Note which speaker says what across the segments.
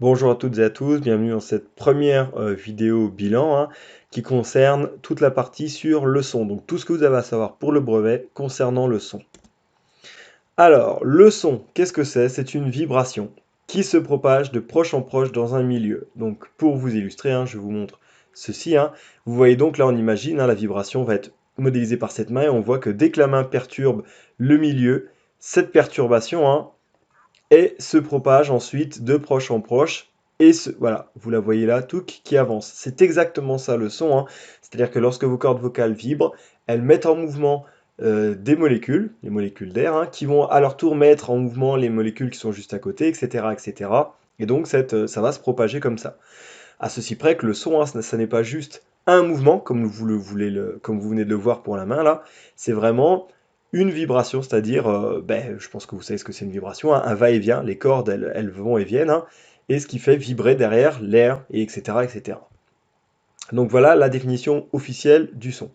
Speaker 1: Bonjour à toutes et à tous, bienvenue dans cette première vidéo bilan qui concerne toute la partie sur le son. Donc tout ce que vous avez à savoir pour le brevet concernant le son. Alors, le son, qu'est-ce que c'est? C'est une vibration qui se propage de proche en proche dans un milieu. Donc pour vous illustrer, je vous montre ceci. Vous voyez donc là, on imagine, la vibration va être modélisée par cette main et on voit que dès que la main perturbe le milieu, cette perturbation et se propage ensuite de proche en proche. Et voilà, vous la voyez là, tout qui avance. C'est exactement ça le son. C'est-à-dire que lorsque vos cordes vocales vibrent, elles mettent en mouvement des molécules, les molécules d'air, qui vont à leur tour mettre en mouvement les molécules qui sont juste à côté, etc. etc. Et donc ça va se propager comme ça. À ceci près que le son, ça n'est pas juste un mouvement, comme comme vous venez de le voir pour la main là, c'est vraiment une vibration, c'est-à-dire, je pense que vous savez ce que c'est une vibration, un va-et-vient, les cordes elles vont et viennent, et ce qui fait vibrer derrière l'air, et etc., etc. Donc voilà la définition officielle du son.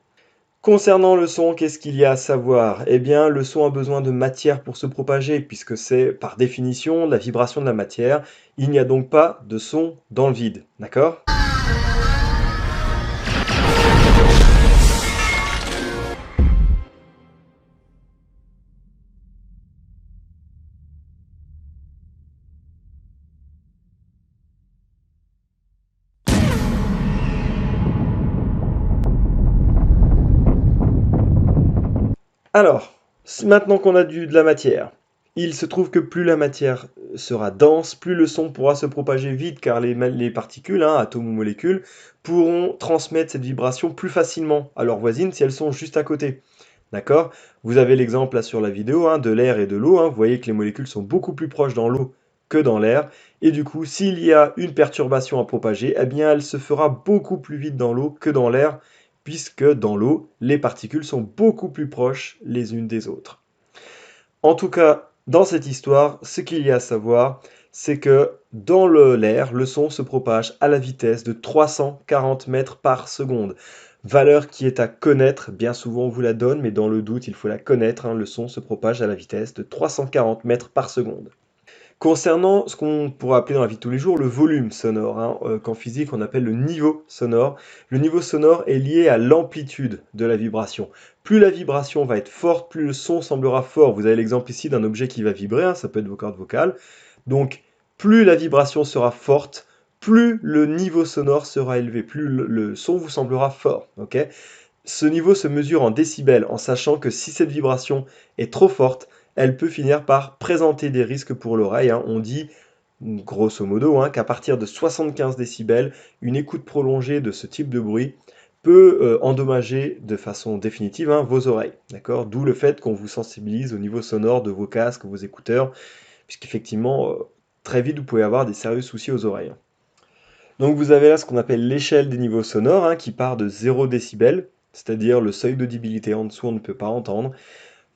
Speaker 1: Concernant le son, qu'est-ce qu'il y a à savoir? Eh bien, le son a besoin de matière pour se propager, puisque c'est par définition la vibration de la matière. Il n'y a donc pas de son dans le vide, d'accord? Alors, maintenant qu'on a de la matière, il se trouve que plus la matière sera dense, plus le son pourra se propager vite, car les particules, atomes ou molécules, pourront transmettre cette vibration plus facilement à leurs voisines si elles sont juste à côté. D'accord? Vous avez l'exemple là sur la vidéo de l'air et de l'eau. Vous voyez que les molécules sont beaucoup plus proches dans l'eau que dans l'air. Et du coup, s'il y a une perturbation à propager, eh bien, elle se fera beaucoup plus vite dans l'eau que dans l'air, puisque dans l'eau, les particules sont beaucoup plus proches les unes des autres. En tout cas, dans cette histoire, ce qu'il y a à savoir, c'est que dans l'air, le son se propage à la vitesse de 340 mètres par seconde. Valeur qui est à connaître, bien souvent on vous la donne, mais dans le doute, il faut la connaître. Le son se propage à la vitesse de 340 mètres par seconde. Concernant ce qu'on pourrait appeler dans la vie de tous les jours le volume sonore, qu'en physique on appelle le niveau sonore. Le niveau sonore est lié à l'amplitude de la vibration. Plus la vibration va être forte, plus le son semblera fort. Vous avez l'exemple ici d'un objet qui va vibrer, ça peut être vos cordes vocales. Donc plus la vibration sera forte, plus le niveau sonore sera élevé, plus le son vous semblera fort. Okay, ce niveau se mesure en décibels, en sachant que si cette vibration est trop forte, elle peut finir par présenter des risques pour l'oreille. On dit, grosso modo, qu'à partir de 75 décibels, une écoute prolongée de ce type de bruit peut endommager de façon définitive vos oreilles. D'accord? D'où le fait qu'on vous sensibilise au niveau sonore de vos casques, vos écouteurs, puisqu'effectivement, très vite, vous pouvez avoir des sérieux soucis aux oreilles. Donc vous avez là ce qu'on appelle l'échelle des niveaux sonores, qui part de 0 décibels, c'est-à-dire le seuil d'audibilité en dessous on ne peut pas entendre.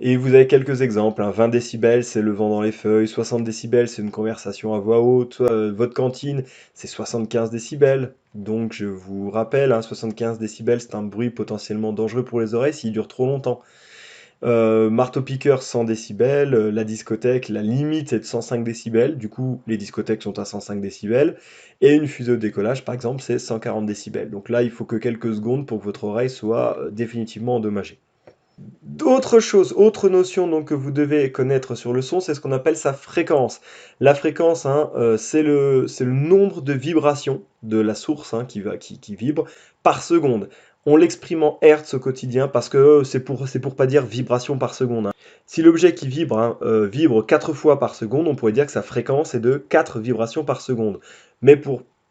Speaker 1: Et vous avez quelques exemples, 20 décibels c'est le vent dans les feuilles, 60 décibels c'est une conversation à voix haute, votre cantine c'est 75 décibels. Donc je vous rappelle, 75 décibels c'est un bruit potentiellement dangereux pour les oreilles s'il dure trop longtemps. Marteau-piqueur 100 décibels, la discothèque, la limite est de 105 décibels, du coup les discothèques sont à 105 décibels, et une fusée au décollage par exemple c'est 140 décibels. Donc là il faut que quelques secondes pour que votre oreille soit définitivement endommagée. D'autres choses, autre notion donc que vous devez connaître sur le son, c'est ce qu'on appelle sa fréquence. La fréquence, c'est le nombre de vibrations de la source qui vibre par seconde. On l'exprime en hertz au quotidien parce que c'est pour pas dire vibration par seconde. Si l'objet qui vibre vibre 4 fois par seconde, on pourrait dire que sa fréquence est de 4 vibrations par seconde. Mais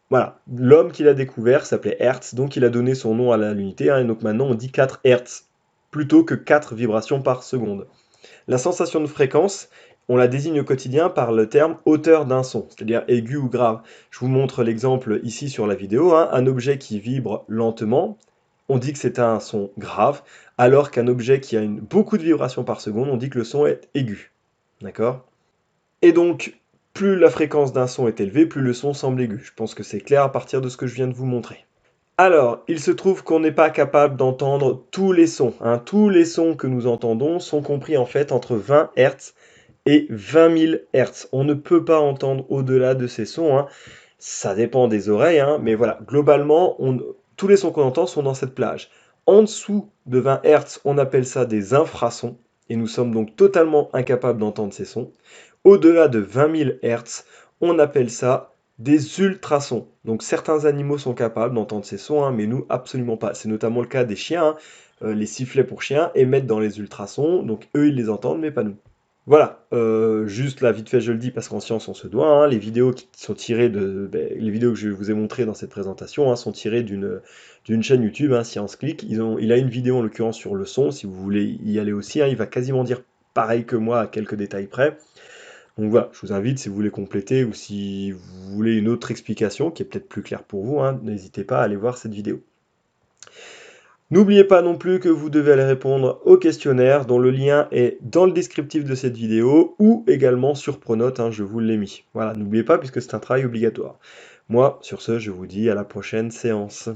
Speaker 1: voilà, l'homme qui l'a découvert s'appelait Hertz, donc il a donné son nom à l'unité, et donc maintenant on dit 4 Hertz plutôt que 4 vibrations par seconde. La sensation de fréquence, on la désigne au quotidien par le terme hauteur d'un son, c'est-à-dire aigu ou grave. Je vous montre l'exemple ici sur la vidéo, un objet qui vibre lentement, on dit que c'est un son grave, alors qu'un objet qui a beaucoup de vibrations par seconde, on dit que le son est aigu. D'accord? Et donc, plus la fréquence d'un son est élevée, plus le son semble aigu. Je pense que c'est clair à partir de ce que je viens de vous montrer. Alors, il se trouve qu'on n'est pas capable d'entendre tous les sons. Tous les sons que nous entendons sont compris en fait entre 20 Hz et 20 000 Hz. On ne peut pas entendre au-delà de ces sons. Ça dépend des oreilles, hein, mais voilà, globalement, tous les sons qu'on entend sont dans cette plage. En dessous de 20 Hz, on appelle ça des infrasons, et nous sommes donc totalement incapables d'entendre ces sons. Au-delà de 20 000 Hz, on appelle ça des ultrasons. Donc certains animaux sont capables d'entendre ces sons, hein, mais nous, absolument pas. C'est notamment le cas des chiens, hein. Les sifflets pour chiens émettent dans les ultrasons, donc eux, ils les entendent, mais pas nous. Voilà, juste là, vite fait, je le dis parce qu'en science, on se doit, hein, les vidéos qui sont tirées les vidéos que je vous ai montrées dans cette présentation, hein, sont tirées d'une chaîne YouTube, hein, Science Click. Il a une vidéo en l'occurrence sur le son, si vous voulez y aller aussi, hein, il va quasiment dire pareil que moi à quelques détails près. Donc voilà, je vous invite si vous voulez compléter ou si vous voulez une autre explication qui est peut-être plus claire pour vous, hein, n'hésitez pas à aller voir cette vidéo. N'oubliez pas non plus que vous devez aller répondre au questionnaire dont le lien est dans le descriptif de cette vidéo ou également sur Pronote, hein, je vous l'ai mis. Voilà, n'oubliez pas puisque c'est un travail obligatoire. Moi, sur ce, je vous dis à la prochaine séance.